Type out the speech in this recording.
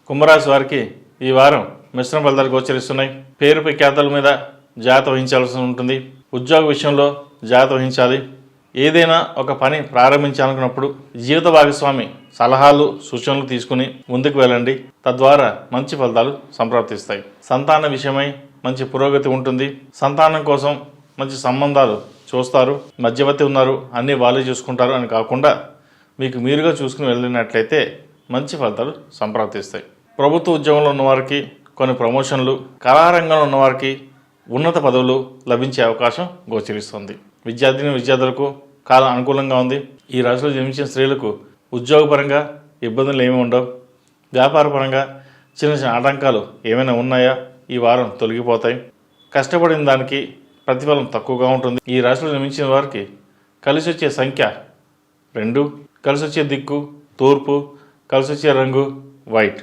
కుంభరాశి వారికి ఈ వారం మిశ్రమ ఫలితాలు గోచరిస్తున్నాయి. పేరు ప్రఖ్యాతల మీద జాగ్రత్త వహించాల్సి ఉంటుంది. ఉద్యోగ విషయంలో జాగ్రత్త వహించాలి. ఏదైనా ఒక పని ప్రారంభించాలనుకున్నప్పుడు జీవిత భాగస్వామి సలహాలు సూచనలు తీసుకుని ముందుకు వెళ్ళండి. తద్వారా మంచి ఫలితాలు సంప్రాప్తిస్తాయి. సంతాన విషయమై మంచి పురోగతి ఉంటుంది. సంతానం కోసం మంచి సంబంధాలు చూస్తారు. మధ్యవర్తి ఉన్నారు, అన్నీ వాళ్ళే చూసుకుంటారు అని కాకుండా మీకు మీరుగా చూసుకుని వెళ్ళినట్లయితే మంచి ఫలితాలు సంప్రాప్తిస్తాయి. ప్రభుత్వ ఉద్యోగంలో ఉన్నవారికి కొన్ని ప్రమోషన్లు, కళారంగంలో ఉన్నవారికి ఉన్నత పదవులు లభించే అవకాశం గోచరిస్తుంది. విద్యార్థులకు కాలం అనుకూలంగా ఉంది. ఈ రాశిలో జన్మించిన స్త్రీలకు ఉద్యోగపరంగా ఇబ్బందులు ఏమీ ఉండవు. వ్యాపారపరంగా చిన్న చిన్న ఆటంకాలు ఏమైనా ఉన్నాయా ఈ వారం తొలగిపోతాయి. కష్టపడిన దానికి ప్రతిఫలం తక్కువగా ఉంటుంది. ఈ రాశిలో జన్మించిన వారికి కలిసి వచ్చే సంఖ్య 2, కలిసి వచ్చే దిక్కు తూర్పు, కలిసి వచ్చే రంగు వైట్.